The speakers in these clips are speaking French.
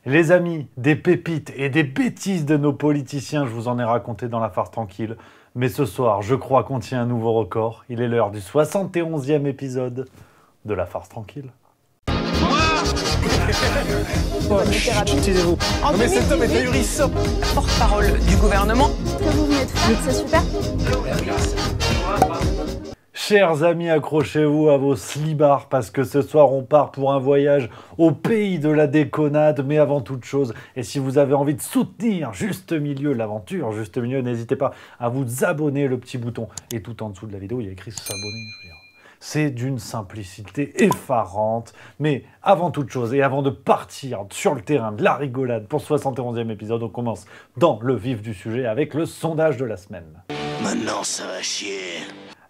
Les amis, des pépites et des bêtises de nos politiciens, je vous en ai raconté dans La Farce Tranquille. Mais ce soir, je crois qu'on tient un nouveau record. Il est l'heure du 71e épisode de La Farce Tranquille. Taisez-vous. Non mais cet homme est ahurissant. Porte-parole du gouvernement. Ce que vous venez de faire, c'est super. Chers amis, accrochez-vous à vos slibards parce que ce soir on part pour un voyage au pays de la déconnade, mais avant toute chose, et si vous avez envie de soutenir Juste Milieu, l'aventure Juste Milieu, n'hésitez pas à vous abonner, le petit bouton, et tout en dessous de la vidéo il y a écrit s'abonner, je veux dire. C'est d'une simplicité effarante, mais avant toute chose et avant de partir sur le terrain de la rigolade pour ce 71e épisode, on commence dans le vif du sujet avec le sondage de la semaine. Maintenant ça va chier.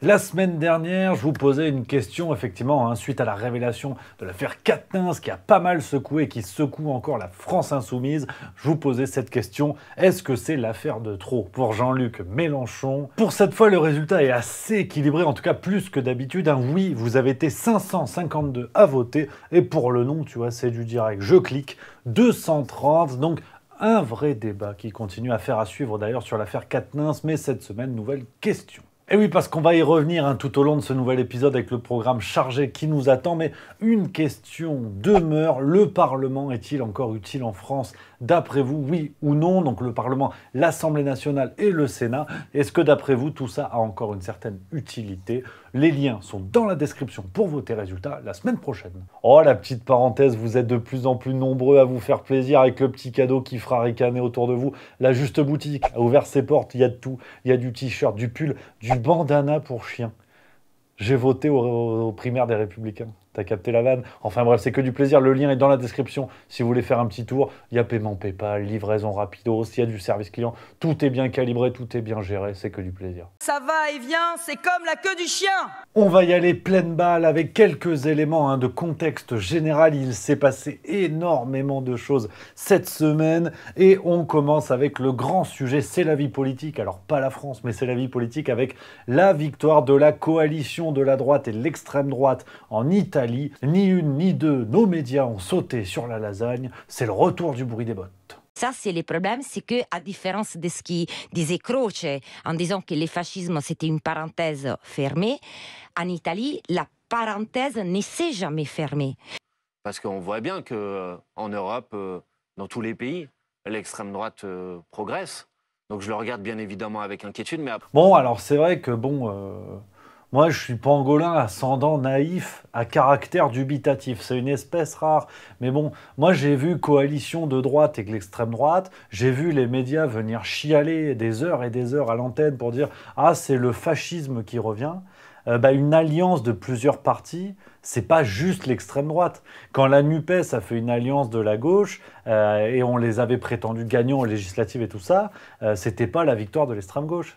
La semaine dernière, je vous posais une question, effectivement, suite à la révélation de l'affaire Quatennens qui a pas mal secoué et qui secoue encore la France insoumise. Je vous posais cette question, est-ce que c'est l'affaire de trop pour Jean-Luc Mélenchon? Pour cette fois, le résultat est assez équilibré, en tout cas plus que d'habitude. Un oui, vous avez été 552 à voter, et pour le non, tu vois, c'est du direct. Je clique, 230, donc un vrai débat qui continue à faire à suivre d'ailleurs sur l'affaire Quatennens, mais cette semaine, nouvelle question. Et oui, parce qu'on va y revenir tout au long de ce nouvel épisode avec le programme chargé qui nous attend, mais une question demeure, le Parlement est-il encore utile en France? D'après vous, oui ou non? Donc le Parlement, l'Assemblée nationale et le Sénat, est-ce que d'après vous, tout ça a encore une certaine utilité? Les liens sont dans la description pour voter résultat la semaine prochaine. Oh, la petite parenthèse, vous êtes de plus en plus nombreux à vous faire plaisir avec le petit cadeau qui fera ricaner autour de vous. La Juste Boutique a ouvert ses portes, il y a de tout. Il y a du t-shirt, du pull, du bandana pour chien. J'ai voté aux primaires des Républicains. T'as capté la vanne? Enfin bref, c'est que du plaisir. Le lien est dans la description si vous voulez faire un petit tour. Il y a paiement PayPal, livraison rapido, il y a du service client. Tout est bien calibré, tout est bien géré, c'est que du plaisir. Ça va et vient, c'est comme la queue du chien. On va y aller pleine balle avec quelques éléments de contexte général. Il s'est passé énormément de choses cette semaine et on commence avec le grand sujet, c'est la vie politique. Alors pas la France, mais c'est la vie politique avec la victoire de la coalition de la droite et de l'extrême droite en Italie. Ni une ni deux, nos médias ont sauté sur la lasagne. C'est le retour du bruit des bottes. Ça, c'est le problème, c'est que, à différence de ce qui disait Croce, en disant que le fascisme, c'était une parenthèse fermée, en Italie, la parenthèse ne s'est jamais fermée. Parce qu'on voit bien qu'en Europe, dans tous les pays, l'extrême droite progresse. Donc je le regarde bien évidemment avec inquiétude. Mais bon, alors c'est vrai que moi, je suis pangolin ascendant naïf à caractère dubitatif. C'est une espèce rare. Mais bon, moi, j'ai vu coalition de droite et de l'extrême droite. J'ai vu les médias venir chialer des heures et des heures à l'antenne pour dire « Ah, c'est le fascisme qui revient ». Une alliance de plusieurs partis, c'est pas juste l'extrême droite. Quand la NUPES a fait une alliance de la gauche et on les avait prétendus gagnants aux législatives et tout ça, c'était pas la victoire de l'extrême gauche.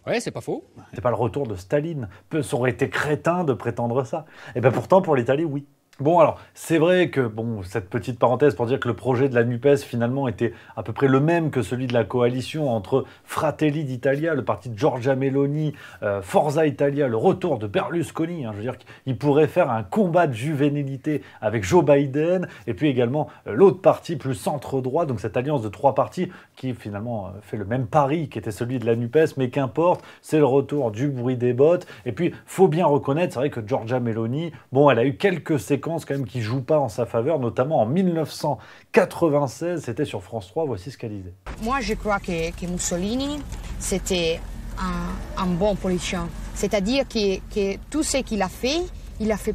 Ouais, c'est pas faux. C'était pas le retour de Staline. Ça aurait été crétin de prétendre ça. Et bien pourtant, pour l'Italie, oui. Bon, alors, c'est vrai que, cette petite parenthèse pour dire que le projet de la NUPES, finalement, était à peu près le même que celui de la coalition entre Fratelli d'Italia, le parti de Giorgia Meloni, Forza Italia, le retour de Berlusconi. Je veux dire qu'il pourrait faire un combat de juvénilité avec Joe Biden, et puis également l'autre parti plus centre-droit, donc cette alliance de trois partis qui, finalement, fait le même pari qui était celui de la NUPES, mais qu'importe, c'est le retour du bruit des bottes. Et puis, faut bien reconnaître, c'est vrai que Giorgia Meloni, elle a eu quelques séquences quand même qui jouent pas en sa faveur, notamment en 1996, c'était sur France 3, voici ce qu'elle disait. Moi, je crois que Mussolini, c'était un bon politicien. C'est-à-dire que tout ce qu'il a fait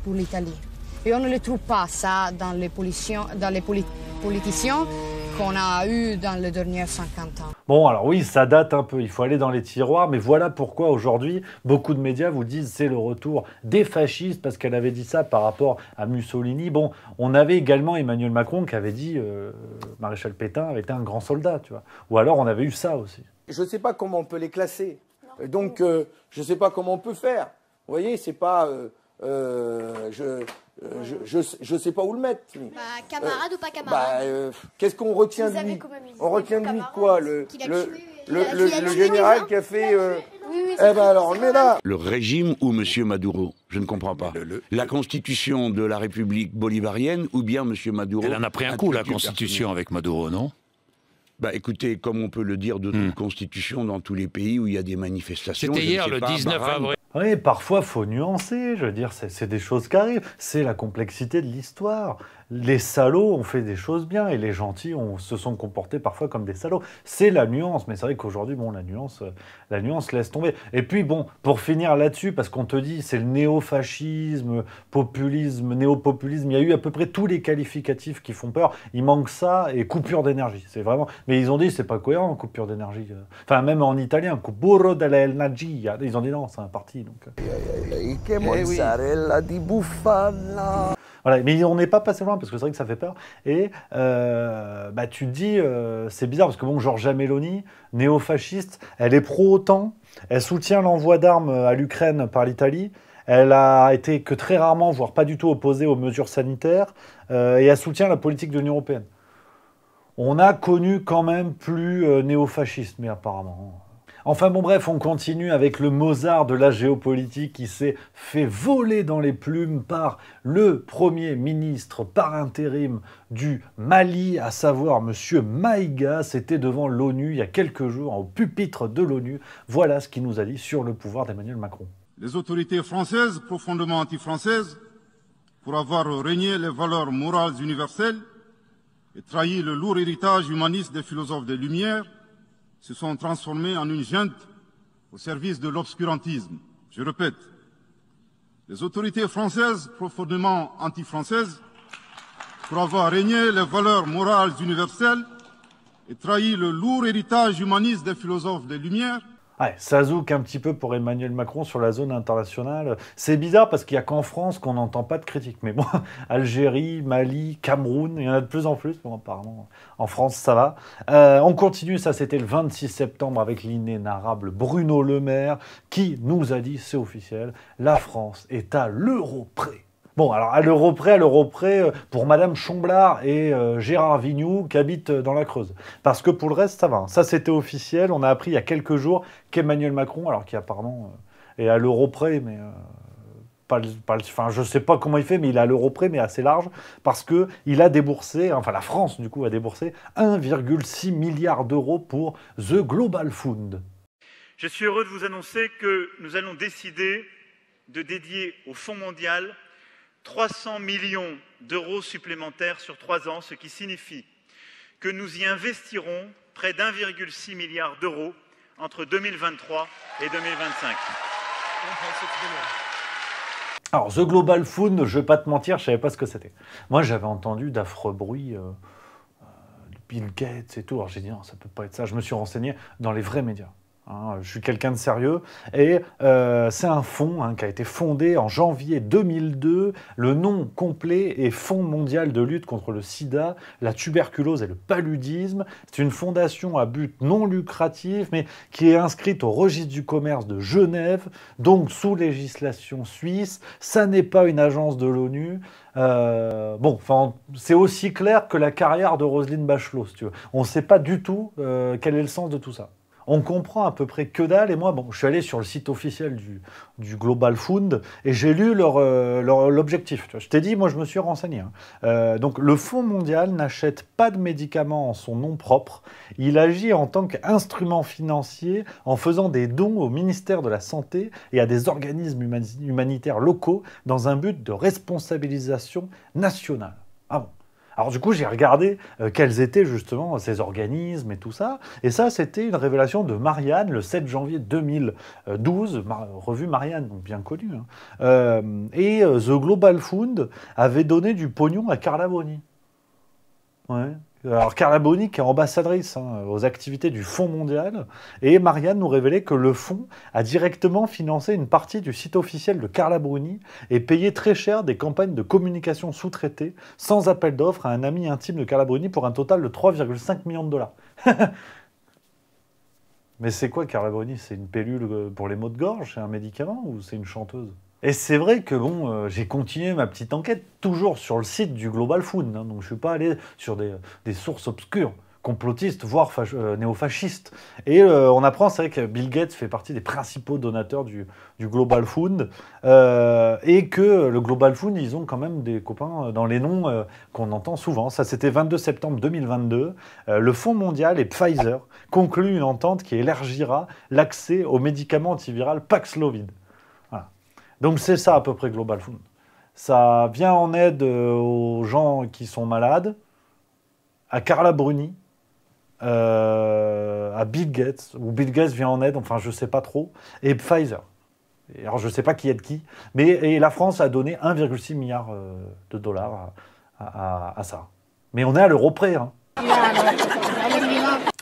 pour l'Italie. Et on ne le trouve pas, ça, dans les politiciens qu'on a eu dans les derniers 50 ans. Bon, alors oui, ça date un peu, il faut aller dans les tiroirs, mais voilà pourquoi aujourd'hui, beaucoup de médias vous disent c'est le retour des fascistes, parce qu'elle avait dit ça par rapport à Mussolini. Bon, on avait également Emmanuel Macron qui avait dit Maréchal Pétain avait été un grand soldat, tu vois. Ou alors on avait eu ça aussi. Je ne sais pas comment on peut les classer, donc je ne sais pas comment on peut faire. Vous voyez, c'est pas... je sais pas où le mettre. Camarade ou pas camarade qu'est-ce qu'on retient de lui? On retient de lui quoi? le général qui a fait... Eh ben alors, on le met là. Le régime ou M. Maduro? Je ne comprends pas. La constitution de la République bolivarienne ou bien M. Maduro? Elle en a pris un coup, la constitution, avec Maduro, non? Bah écoutez, comme on peut le dire de toute constitution dans tous les pays où il y a des manifestations... C'était hier, le 19 avril. Oui, parfois, faut nuancer. Je veux dire, c'est des choses qui arrivent. C'est la complexité de l'histoire. Les salauds ont fait des choses bien et les gentils se sont comportés parfois comme des salauds. C'est la nuance. Mais c'est vrai qu'aujourd'hui, bon, la nuance laisse tomber. Et puis, bon, pour finir là-dessus, parce qu'on te dit, c'est le néofascisme, populisme, néopopulisme. Il y a eu à peu près tous les qualificatifs qui font peur. Il manque ça et coupure d'énergie. C'est vraiment... Mais ils ont dit, c'est pas cohérent, coupure d'énergie. Enfin, même en italien, cupuro dell'energia. Ils ont dit non, c'est un parti. Donc... Che mozzarella di bufala. Voilà, mais on n'est pas passé loin parce que c'est vrai que ça fait peur. Et bah, tu te dis, c'est bizarre parce que bon, Giorgia Meloni, néo-fasciste, elle est pro-OTAN, elle soutient l'envoi d'armes à l'Ukraine par l'Italie. Elle a été que très rarement, voire pas du tout opposée aux mesures sanitaires, et elle soutient la politique de l'Union européenne. On a connu quand même plus néo-fasciste, mais apparemment... Enfin bon bref, on continue avec le Mozart de la géopolitique qui s'est fait voler dans les plumes par le Premier ministre par intérim du Mali, à savoir Monsieur Maïga. C'était devant l'ONU il y a quelques jours, au pupitre de l'ONU. Voilà ce qu'il nous a dit sur le pouvoir d'Emmanuel Macron. Les autorités françaises, profondément anti-françaises, pour avoir régné les valeurs morales universelles et trahi le lourd héritage humaniste des philosophes des Lumières, se sont transformés en une junte au service de l'obscurantisme. Je répète, les autorités françaises, profondément anti-françaises, pour avoir régné les valeurs morales universelles et trahi le lourd héritage humaniste des philosophes des Lumières. Ouais, ça zouk un petit peu pour Emmanuel Macron sur la zone internationale. C'est bizarre parce qu'il n'y a qu'en France qu'on n'entend pas de critiques. Mais bon, Algérie, Mali, Cameroun, il y en a de plus en plus. Bon, apparemment, en France, ça va. On continue, ça c'était le 26 septembre avec l'inénarrable Bruno Le Maire qui nous a dit, c'est officiel, la France est à l'euro près. Bon, alors à l'euro près, pour Madame Chomblard et Gérard Vignoux qui habitent dans la Creuse. Parce que pour le reste, ça va. Ça, c'était officiel. On a appris il y a quelques jours qu'Emmanuel Macron, alors qui apparemment est à l'euro près, mais enfin, je ne sais pas comment il fait, mais il est à l'euro près, mais assez large, parce qu'il a déboursé, enfin la France, du coup, a déboursé 1,6 milliard d'euros pour The Global Fund. Je suis heureux de vous annoncer que nous allons décider de dédier au Fonds mondial 300 millions d'euros supplémentaires sur 3 ans, ce qui signifie que nous y investirons près d'1,6 milliard d'euros entre 2023 et 2025. Alors, The Global Fund, je ne vais pas te mentir, je ne savais pas ce que c'était. Moi, j'avais entendu d'affreux bruits de Bill Gates et tout. Alors, j'ai dit, non, ça ne peut pas être ça. Je me suis renseigné dans les vrais médias. Je suis quelqu'un de sérieux et c'est un fonds qui a été fondé en janvier 2002. Le nom complet est Fonds mondial de lutte contre le sida, la tuberculose et le paludisme. C'est une fondation à but non lucratif mais qui est inscrite au registre du commerce de Genève, donc sous législation suisse. Ça n'est pas une agence de l'ONU. Bon, enfin, c'est aussi clair que la carrière de Roselyne Bachelot, si tu veux. On ne sait pas du tout quel est le sens de tout ça. On comprend à peu près que dalle. Et moi, bon, je suis allé sur le site officiel du Global Fund et j'ai lu l'objectif. Je t'ai dit, moi, je me suis renseigné. Donc, le Fonds mondial n'achète pas de médicaments en son nom propre. Il agit en tant qu'instrument financier en faisant des dons au ministère de la Santé et à des organismes humanitaires locaux dans un but de responsabilisation nationale. Ah bon? Alors du coup, j'ai regardé quels étaient justement ces organismes et tout ça. Et ça, c'était une révélation de Marianne, le 7 janvier 2012, revue Marianne, donc bien connue. Et The Global Fund avait donné du pognon à Carla Bruni. Ouais. Alors Carla Bruni qui est ambassadrice aux activités du Fonds mondial, et Marianne nous révélait que le fonds a directement financé une partie du site officiel de Carla Bruni et payé très cher des campagnes de communication sous-traitées sans appel d'offres à un ami intime de Carla Bruni pour un total de 3,5 millions de dollars. Mais c'est quoi Carla Bruni? C'est une pilule pour les maux de gorge? C'est un médicament ou c'est une chanteuse? Et c'est vrai que bon, j'ai continué ma petite enquête, toujours sur le site du Global Fund, donc je ne suis pas allé sur des sources obscures, complotiste, voire néofasciste. Et on apprend, c'est vrai que Bill Gates fait partie des principaux donateurs du Global Fund, et que le Global Fund, ils ont quand même des copains dans les noms qu'on entend souvent. Ça, c'était 22 septembre 2022. Le Fonds mondial et Pfizer concluent une entente qui élargira l'accès aux médicaments antiviraux Paxlovid. Voilà. Donc c'est ça à peu près Global Fund. Ça vient en aide aux gens qui sont malades, à Carla Bruni, à Bill Gates, ou Bill Gates vient en aide, enfin je ne sais pas trop, et Pfizer. Et alors je ne sais pas qui aide qui, mais et la France a donné 1,6 milliard de dollars à ça. Mais on est à l'euro près. Hein.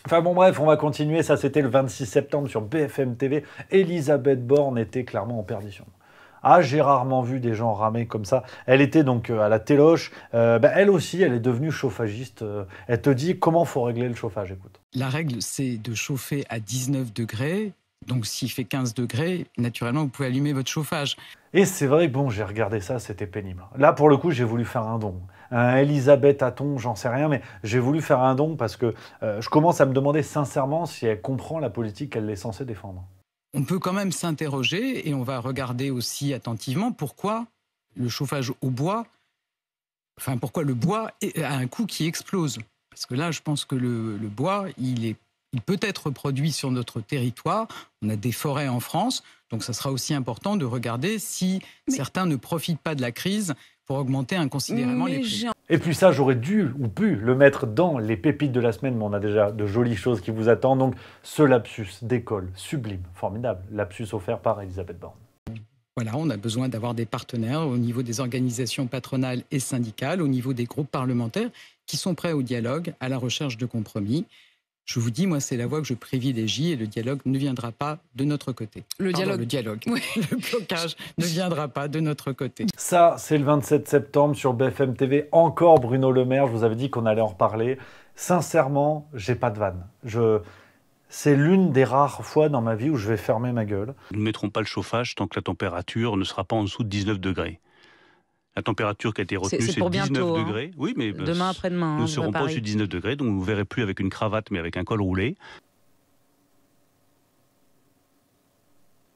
Enfin bon bref, on va continuer, ça c'était le 26 septembre sur BFM TV, Elisabeth Borne était clairement en perdition. Ah, j'ai rarement vu des gens ramer comme ça. Elle était donc à la téloche. Elle aussi, elle est devenue chauffagiste. Elle te dit comment faut régler le chauffage, écoute. La règle, c'est de chauffer à 19 degrés. Donc s'il fait 15 degrés, naturellement, vous pouvez allumer votre chauffage. Et c'est vrai que bon, j'ai regardé ça, c'était pénible. Là, pour le coup, j'ai voulu faire un don. Un Elisabeth Hatton, j'en sais rien, mais j'ai voulu faire un don parce que je commence à me demander sincèrement si elle comprend la politique qu'elle est censée défendre. On peut quand même s'interroger et on va regarder aussi attentivement pourquoi le chauffage au bois, enfin pourquoi le bois a un coût qui explose. Parce que là, je pense que le bois, il peut être produit sur notre territoire. On a des forêts en France, donc ça sera aussi important de regarder si certains ne profitent pas de la crise pour augmenter inconsidérément les prix. Et puis ça, j'aurais dû ou pu le mettre dans les pépites de la semaine, mais on a déjà de jolies choses qui vous attendent. Donc ce lapsus d'école sublime, formidable, lapsus offert par Elisabeth Borne. Voilà, on a besoin d'avoir des partenaires au niveau des organisations patronales et syndicales, au niveau des groupes parlementaires qui sont prêts au dialogue, à la recherche de compromis. Je vous dis, moi, c'est la voie que je privilégie et le dialogue ne viendra pas de notre côté. Le dialogue. Oui. Le blocage ne viendra pas de notre côté. Ça, c'est le 27 septembre sur BFM TV. Encore Bruno Le Maire, je vous avais dit qu'on allait en reparler. Sincèrement, j'ai pas de vanne. C'est l'une des rares fois dans ma vie où je vais fermer ma gueule. Nous ne mettrons pas le chauffage tant que la température ne sera pas en dessous de 19 degrés. La température qui a été retenue, c'est 19 bientôt, degrés. Hein. Oui, mais demain après-demain. Nous ne serons pas au-dessus de 19 degrés, donc vous ne verrez plus avec une cravate, mais avec un col roulé.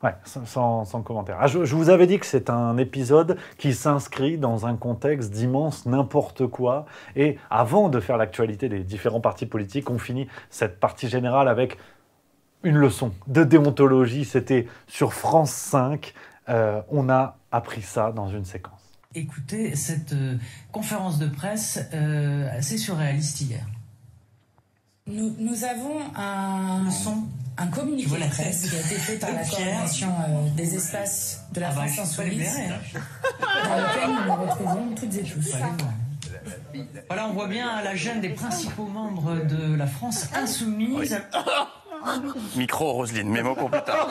Ouais, sans commentaire. Ah, je vous avais dit que c'est un épisode qui s'inscrit dans un contexte d'immense n'importe quoi. Et avant de faire l'actualité des différents partis politiques, on finit cette partie générale avec une leçon de déontologie. C'était sur France 5. On a appris ça dans une séquence. Écoutez, cette conférence de presse assez surréaliste hier. Nous avons un communiqué de presse qui a été fait par la coordination des espaces de la France Insoumise, dans lequel nous nous retrouvons toutes et tous. Voilà, on voit bien la gêne des principaux membres de la France Insoumise. Micro, Roselyne, mémo pour plus tard.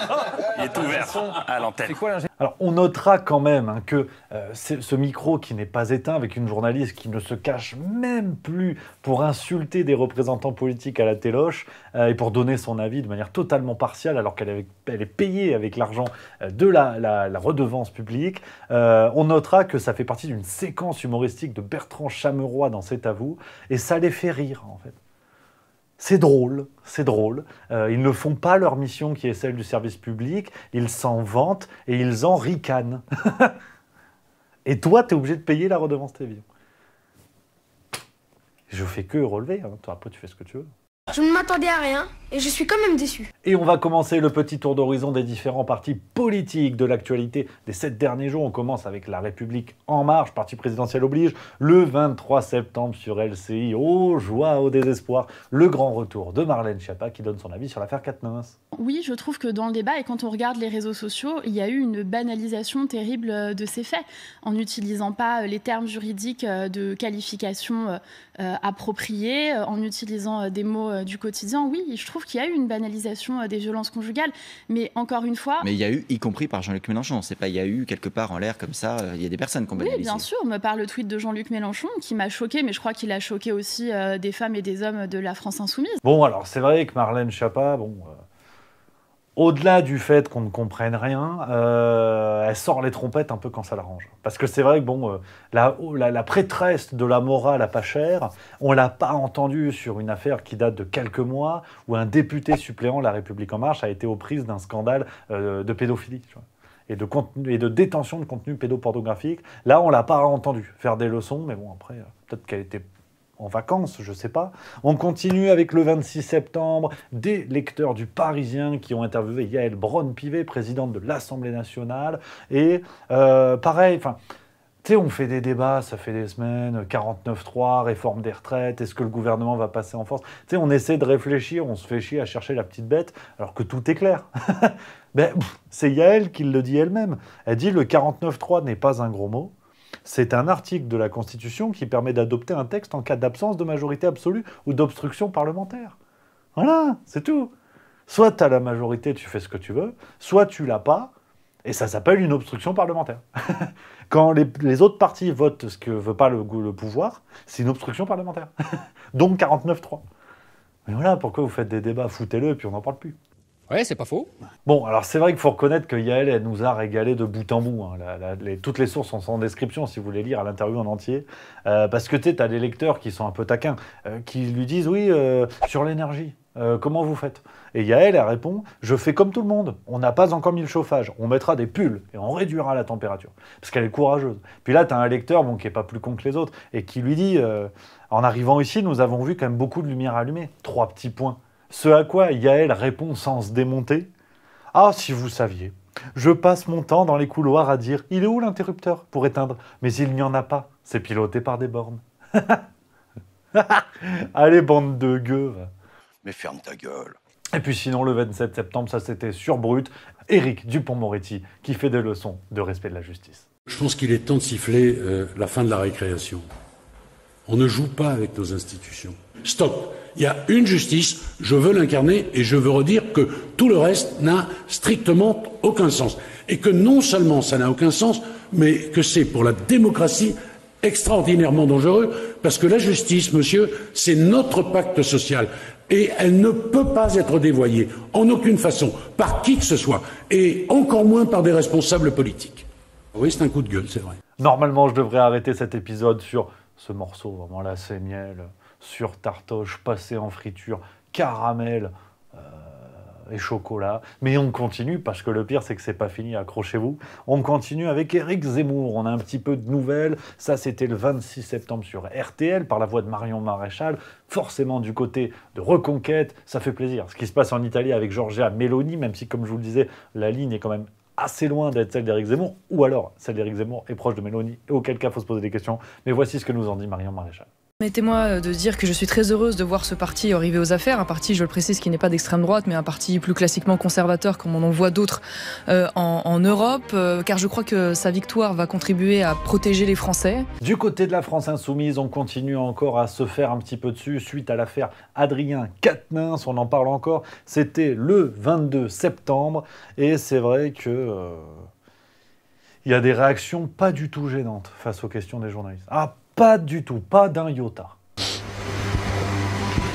Il est ouvert à l'antenne. Alors, on notera quand même que ce micro qui n'est pas éteint, avec une journaliste qui ne se cache même plus pour insulter des représentants politiques à la téloche et pour donner son avis de manière totalement partiale, alors qu'elle est payée avec l'argent de la redevance publique. On notera que ça fait partie d'une séquence humoristique de Bertrand Chameroy dans C'est à vous, et ça les fait rire, en fait. C'est drôle, c'est drôle. Ils ne font pas leur mission qui est celle du service public, ils s'en vantent et ils en ricanent. Et toi, tu es obligé de payer la redevance télévision. Je fais que relever, hein. Toi, après tu fais ce que tu veux. Je ne m'attendais à rien et je suis quand même déçu. Et on va commencer le petit tour d'horizon des différents partis politiques de l'actualité des 7 derniers jours. On commence avec La République En Marche, parti présidentiel oblige, le 23 septembre sur LCI. Oh, joie au désespoir, le grand retour de Marlène Schiappa qui donne son avis sur l'affaire Quatennens. Oui, je trouve que dans le débat, et quand on regarde les réseaux sociaux, il y a eu une banalisation terrible de ces faits, en n'utilisant pas les termes juridiques de qualification appropriés, en utilisant des mots du quotidien. Oui, je trouve qu'il y a eu une banalisation des violences conjugales, mais encore une fois... Mais il y a eu, y compris par Jean-Luc Mélenchon, c'est pas il y a eu quelque part en l'air comme ça, il y a des personnes qui ont banalisé. Oui, bien sûr, me parle le tweet de Jean-Luc Mélenchon qui m'a choqué, mais je crois qu'il a choqué aussi des femmes et des hommes de la France Insoumise. Bon, alors c'est vrai que Marlène Schiappa, bon... Au-delà du fait qu'on ne comprenne rien, elle sort les trompettes un peu quand ça l'arrange. Parce que c'est vrai que bon, la prêtresse de la morale à pas cher, on l'a pas entendue sur une affaire qui date de quelques mois, où un député suppléant La République En Marche a été aux prises d'un scandale de pédophilie. Tu vois, et de détention de contenu pédopornographique. Là, on l'a pas entendue faire des leçons, mais bon, après, peut-être qu'elle était en vacances, je sais pas. On continue avec le 26 septembre, des lecteurs du Parisien qui ont interviewé Yaël Braun-Pivet, présidente de l'Assemblée nationale. Et pareil, enfin, tu sais, on fait des débats, ça fait des semaines, 49.3, réforme des retraites, est-ce que le gouvernement va passer en force? Tu sais, on essaie de réfléchir, on se fait chier à chercher la petite bête, alors que tout est clair. Ben, c'est Yaël qui le dit elle-même. Elle dit le 49.3 n'est pas un gros mot. C'est un article de la Constitution qui permet d'adopter un texte en cas d'absence de majorité absolue ou d'obstruction parlementaire. Voilà, c'est tout. Soit tu as la majorité, tu fais ce que tu veux, soit tu l'as pas, et ça s'appelle une obstruction parlementaire. Quand les autres partis votent ce que veut pas le pouvoir, c'est une obstruction parlementaire. Donc 49.3. Mais voilà, pourquoi vous faites des débats, foutez-le, et puis on n'en parle plus. Ouais, c'est pas faux. Bon, alors c'est vrai qu'il faut reconnaître que Yaël, elle nous a régalé de bout en bout. Hein. Toutes les sources sont en description si vous voulez lire l'interview en entier. Parce que tu sais, t'as des lecteurs qui sont un peu taquins, qui lui disent oui, sur l'énergie, comment vous faites? Et Yaël, elle répond, je fais comme tout le monde. On n'a pas encore mis le chauffage. On mettra des pulls et on réduira la température. Parce qu'elle est courageuse. Puis là, t'as un lecteur qui est pas plus con que les autres et qui lui dit, en arrivant ici, nous avons vu quand même beaucoup de lumière allumée. 3 petits points. Ce à quoi Yaël répond sans se démonter. « Ah, si vous saviez, je passe mon temps dans les couloirs à dire « Il est où l'interrupteur pour éteindre ?» Mais il n'y en a pas, c'est piloté par des bornes. Allez, bande de gueux. Mais ferme ta gueule. Et puis sinon, le 27 septembre, ça c'était sur Brut, Éric Dupond-Moretti qui fait des leçons de respect de la justice. Je pense qu'il est temps de siffler la fin de la récréation. On ne joue pas avec nos institutions. Stop. Il y a une justice, je veux l'incarner et je veux redire que tout le reste n'a strictement aucun sens. Et que non seulement ça n'a aucun sens, mais que c'est pour la démocratie extraordinairement dangereux, parce que la justice, monsieur, c'est notre pacte social. Et elle ne peut pas être dévoyée, en aucune façon, par qui que ce soit, et encore moins par des responsables politiques. Oui, c'est un coup de gueule, c'est vrai. Normalement, je devrais arrêter cet épisode sur ce morceau, vraiment là, c'est miel, sur tartoche, passé en friture, caramel et chocolat. Mais on continue, parce que le pire, c'est que c'est pas fini, accrochez-vous. On continue avec Éric Zemmour. On a un petit peu de nouvelles. Ça, c'était le 26 septembre sur RTL, par la voix de Marion Maréchal. Forcément, du côté de Reconquête, ça fait plaisir. Ce qui se passe en Italie avec Giorgia Meloni, même si, comme je vous le disais, la ligne est quand même assez loin d'être celle d'Éric Zemmour, ou alors celle d'Éric Zemmour est proche de Meloni, et auquel cas, il faut se poser des questions. Mais voici ce que nous en dit Marion Maréchal. Permettez-moi de dire que je suis très heureuse de voir ce parti arriver aux affaires, un parti, je le précise, qui n'est pas d'extrême droite, mais un parti plus classiquement conservateur, comme on en voit d'autres en Europe, car je crois que sa victoire va contribuer à protéger les Français. Du côté de la France insoumise, on continue encore à se faire un petit peu dessus, suite à l'affaire Adrien Quatennens, on en parle encore, c'était le 22 septembre, et c'est vrai que il y a des réactions pas du tout gênantes face aux questions des journalistes. Ah, pas du tout, pas d'un iota.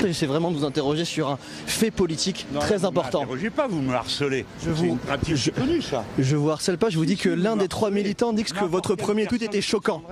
J'essaie vraiment de vous interroger sur un fait politique très important. Ne m'interrogez pas, vous me harcelez. C'est une pratique connue, ça. Je vous harcèle pas, je vous dis que l'un des 3 militants dit que votre premier tweet était choquant.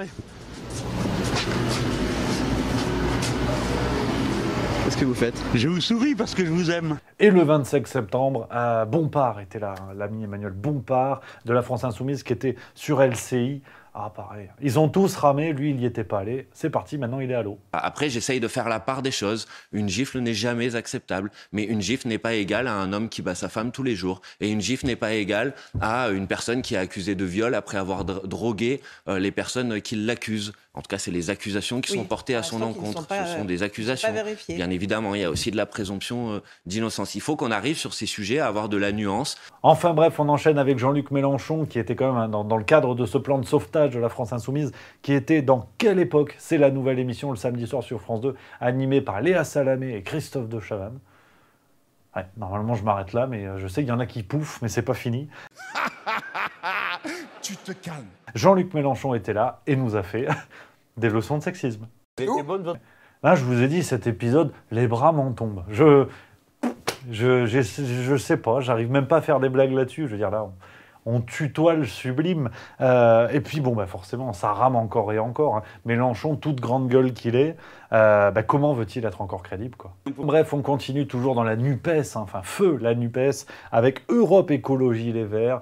Qu'est-ce que vous faites? Je vous souris parce que je vous aime. Et le 25 septembre, Bompard était là, l'ami Emmanuel Bompard de la France Insoumise qui était sur LCI. Ah, pareil. Ils ont tous ramé, lui, il n'y était pas allé. C'est parti, maintenant il est à l'eau. Après, j'essaye de faire la part des choses. Une gifle n'est jamais acceptable, mais une gifle n'est pas égale à un homme qui bat sa femme tous les jours. Et une gifle n'est pas égale à une personne qui est accusée de viol après avoir drogué les personnes qui l'accusent. En tout cas, c'est les accusations qui sont portées à son encontre. Ce sont des accusations. Bien évidemment, il y a aussi de la présomption d'innocence. Il faut qu'on arrive sur ces sujets à avoir de la nuance. Enfin bref, on enchaîne avec Jean-Luc Mélenchon, qui était quand même dans le cadre de ce plan de sauvetage de la France Insoumise, qui était dans quelle époque? C'est la nouvelle émission le samedi soir sur France 2, animée par Léa Salamé et Christophe de Chavannes. Ouais, normalement je m'arrête là, mais je sais qu'il y en a qui pouffent, mais c'est pas fini. Tu te calmes. Jean-Luc Mélenchon était là et nous a fait des leçons de sexisme. Là, je vous ai dit, cet épisode, les bras m'en tombent. Je sais pas, j'arrive même pas à faire des blagues là-dessus. Je veux dire, là, on tutoie le sublime. Et puis, bon, bah forcément, ça rame encore et encore. Hein. Mélenchon, toute grande gueule qu'il est, comment veut-il être encore crédible, quoi. Bref, on continue toujours dans la NUPES, hein, enfin, feu la NUPES, avec Europe Écologie Les Verts,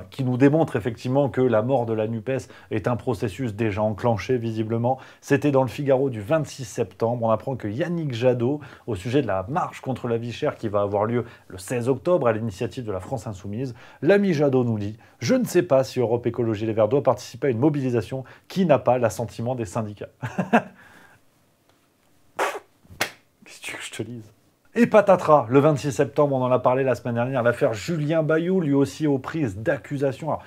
qui nous démontre effectivement que la mort de la NUPES est un processus déjà enclenché, visiblement. C'était dans le Figaro du 26 septembre. On apprend que Yannick Jadot, au sujet de la marche contre la vie chère qui va avoir lieu le 16 octobre à l'initiative de la France Insoumise, l'ami Jadot nous dit « Je ne sais pas si Europe Écologie Les Verts doit participer à une mobilisation qui n'a pas l'assentiment des syndicats. » Qu'est-ce que tu veux que je te dise ? Et patatras, le 26 septembre, on en a parlé la semaine dernière, l'affaire Julien Bayou, lui aussi aux prises d'accusations,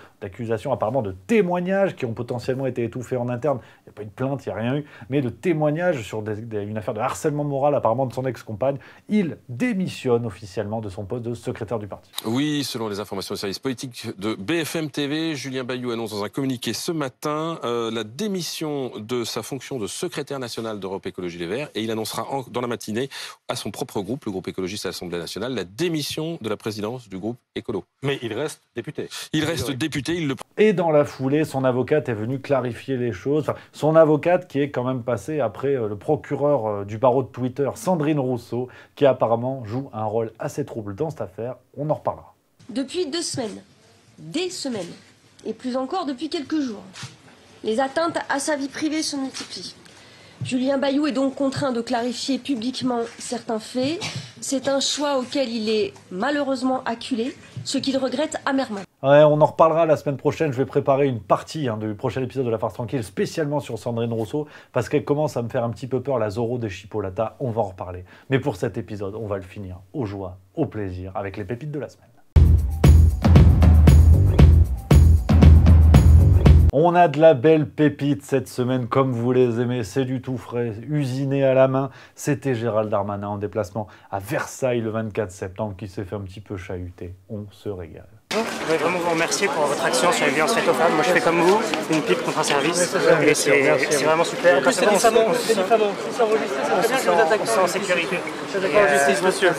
apparemment de témoignages qui ont potentiellement été étouffés en interne. Il n'y a pas eu de plainte, il n'y a rien eu, mais de témoignages sur une affaire de harcèlement moral apparemment de son ex-compagne. Il démissionne officiellement de son poste de secrétaire du parti. Oui, selon les informations du service politique de BFM TV, Julien Bayou annonce dans un communiqué ce matin la démission de sa fonction de secrétaire national d'Europe Écologie Les Verts, et il annoncera dans la matinée à son propre groupe, le groupe écologiste à l'Assemblée nationale, la démission de la présidence du groupe écolo. Mais il reste député. Il reste député. Et dans la foulée, son avocate est venue clarifier les choses. Enfin, son avocate qui est quand même passée après le procureur du barreau de Twitter, Sandrine Rousseau, qui apparemment joue un rôle assez trouble dans cette affaire. On en reparlera. Depuis 2 semaines, des semaines, et plus encore depuis quelques jours, les atteintes à sa vie privée se multiplient. Julien Bayou est donc contraint de clarifier publiquement certains faits. C'est un choix auquel il est malheureusement acculé, ce qu'il regrette amèrement. Ouais, on en reparlera la semaine prochaine. Je vais préparer une partie du prochain épisode de La Farce Tranquille, spécialement sur Sandrine Rousseau, parce qu'elle commence à me faire un petit peu peur, la Zorro des Chipolata. On va en reparler. Mais pour cet épisode, on va le finir aux joies, au plaisir, avec les pépites de la semaine. On a de la belle pépite cette semaine, comme vous les aimez, c'est du tout frais, usiné à la main. C'était Gérald Darmanin en déplacement à Versailles le 24 septembre qui s'est fait un petit peu chahuter. On se régale. Je voudrais vraiment vous remercier pour votre action sur les violences faites aux femmes. Moi je fais comme vous, une pipe contre un service, et c'est vraiment super. En plus c'est des femmes, on se sent en sécurité. C'est d'accord, justice, monsieur.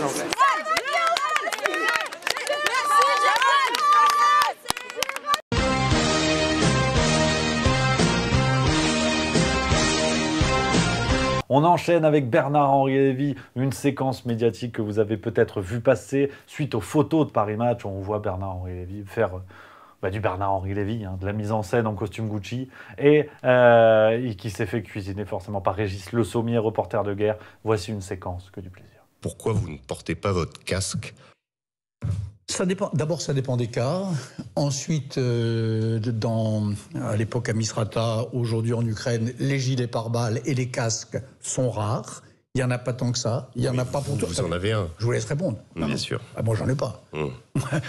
On enchaîne avec Bernard-Henri Lévy, une séquence médiatique que vous avez peut-être vu passer suite aux photos de Paris Match. On voit Bernard-Henri Lévy faire du Bernard-Henri Lévy, de la mise en scène en costume Gucci, et qui s'est fait cuisiner forcément par Régis Le Sommier, reporter de guerre. Voici une séquence que du plaisir. Pourquoi vous ne portez pas votre casque ? Ça dépend. D'abord, ça dépend des cas. Ensuite, à l'époque à Misrata, aujourd'hui en Ukraine, les gilets pare-balles et les casques sont rares. Il n'y en a pas tant que ça. Il n'y en a pas pour tout. Vous en avez un. Je vous laisse répondre. Bien sûr. Moi, j'en ai pas.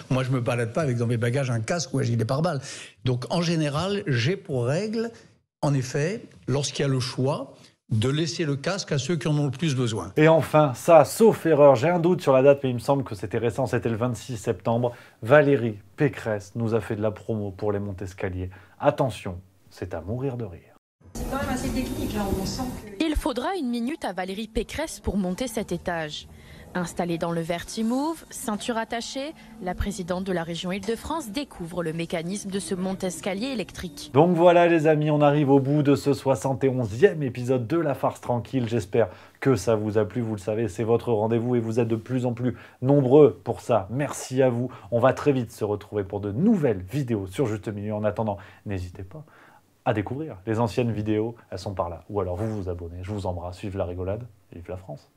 Moi, je me balade pas avec dans mes bagages un casque ou un gilet pare-balles. Donc, en général, j'ai pour règle, en effet, lorsqu'il y a le choix, de laisser le casque à ceux qui en ont le plus besoin. Et enfin, ça, sauf erreur, j'ai un doute sur la date, mais il me semble que c'était récent, c'était le 26 septembre, Valérie Pécresse nous a fait de la promo pour les Montescalier. Attention, c'est à mourir de rire. C'est quand même assez technique, là, on sent que... Il faudra 1 minute à Valérie Pécresse pour monter cet étage. Installée dans le Vertimove, ceinture attachée, la présidente de la région Île-de-France découvre le mécanisme de ce monte-escalier électrique. Donc voilà les amis, on arrive au bout de ce 71e épisode de La Farce Tranquille. J'espère que ça vous a plu, vous le savez, c'est votre rendez-vous et vous êtes de plus en plus nombreux pour ça. Merci à vous. On va très vite se retrouver pour de nouvelles vidéos sur Juste Milieu. En attendant, n'hésitez pas à découvrir les anciennes vidéos, elles sont par là. Ou alors vous vous abonnez. Je vous embrasse, vive la rigolade, vive la France.